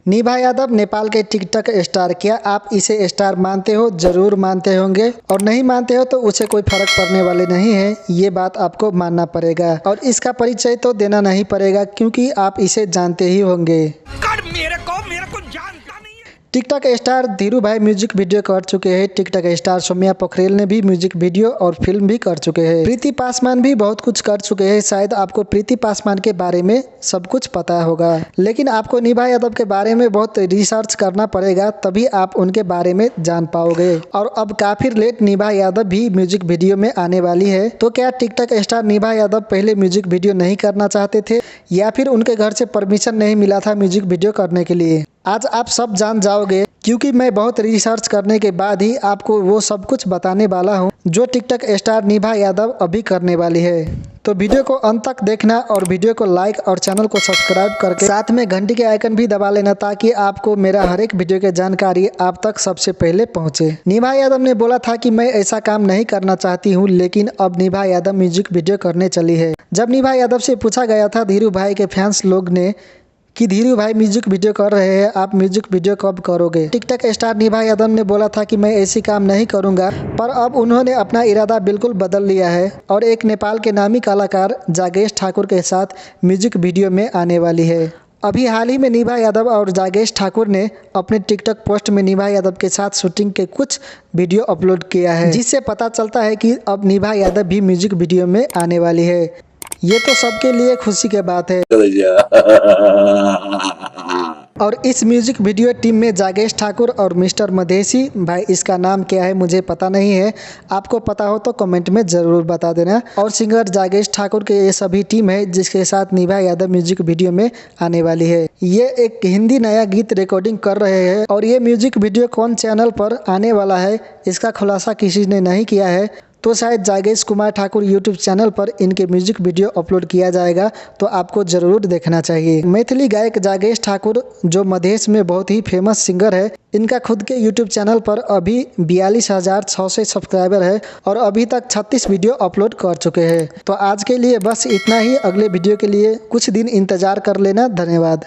निभा यादव नेपाल के TikTok star. क्या आप इसे स्टार मानते हो? जरूर मानते होंगे, और नहीं मानते हो तो उसे कोई फर्क पड़ने वाले नहीं है। ये बात आपको मानना पड़ेगा और इसका परिचय तो देना नहीं पड़ेगा क्योंकि आप इसे जानते ही होंगे। मेरे को जानता नहीं है। टिकटॉक स्टार धीरू भाई म्यूजिक वीडियो कर चुके हैं। टिकटॉक स्टार सौम्या पोखरेल ने भी म्यूजिक वीडियो और फिल्म भी कर चुके हैं। प्रीति पासवान भी बहुत कुछ कर चुके हैं। शायद आपको प्रीति पासवान के बारे में सब कुछ पता होगा, लेकिन आपको निभा यादव के बारे में बहुत रिसर्च करना पड़ेगा, तभी आप उनके बारे में जान पाओगे। और अब काफी लेट निभा यादव भी म्यूजिक वीडियो में आने वाली है। तो क्या टिकटॉक स्टार निभा यादव पहले म्यूजिक वीडियो नहीं करना चाहते थे, या फिर उनके घर से परमिशन नहीं मिला था म्यूजिक वीडियो करने के लिए? आज आप सब जान जाओगे, क्योंकि मैं बहुत रिसर्च करने के बाद ही आपको वो सब कुछ बताने वाला हूँ जो टिकटॉक स्टार निभा यादव अभी करने वाली है। तो वीडियो को अंत तक देखना और वीडियो को लाइक और चैनल को सब्सक्राइब करके साथ में घंटी के आइकन भी दबा लेना, ताकि आपको मेरा हर एक वीडियो की जानकारी आप तक सबसे पहले पहुंचे। निभा यादव ने बोला था कि मैं ऐसा काम नहीं करना चाहती हूं, लेकिन अब निभा यादव म्यूजिक वीडियो करने चली है। जब निभा यादव से पूछा गया था धीरू भाई के फैंस लोग ने कि धीरू भाई म्यूजिक वीडियो कर रहे हैं, आप म्यूजिक वीडियो कब करोगे? टिकटॉक स्टार निभा यादव ने बोला था कि मैं ऐसी काम नहीं करूंगा, पर अब उन्होंने अपना इरादा बिल्कुल बदल लिया है और एक नेपाल के नामी कलाकार जागेश ठाकुर के साथ म्यूजिक वीडियो में आने वाली है। अभी हाल ही में निभा यादव और जागेश ठाकुर ने अपने टिकटॉक पोस्ट में निभा यादव के साथ शूटिंग के कुछ वीडियो अपलोड किया है, जिससे पता चलता है कि अब निभा यादव भी म्यूजिक वीडियो में आने वाली है। ये तो सबके लिए खुशी की बात है। और इस म्यूजिक वीडियो टीम में जागेश ठाकुर और मिस्टर मधेसी भाई, इसका नाम क्या है मुझे पता नहीं है, आपको पता हो तो कमेंट में ज़रूर बता देना। और सिंगर जागेश ठाकुर के ये सभी टीम है जिसके साथ निभा यादव म्यूजिक वीडियो में आने वाली है। ये एक हिंदी नया गीत रिकॉर्डिंग कर रहे हैं और ये म्यूजिक वीडियो कौन चैनल पर आने वाला है इसका खुलासा किसी ने नहीं किया है। तो शायद जागेश कुमार ठाकुर यूट्यूब चैनल पर इनके म्यूजिक वीडियो अपलोड किया जाएगा, तो आपको ज़रूर देखना चाहिए। मैथिली गायक जागेश ठाकुर जो मधेश में बहुत ही फेमस सिंगर है, इनका खुद के यूट्यूब चैनल पर अभी 42,600 सब्सक्राइबर है और अभी तक 36 वीडियो अपलोड कर चुके हैं। तो आज के लिए बस इतना ही। अगले वीडियो के लिए कुछ दिन इंतजार कर लेना। धन्यवाद।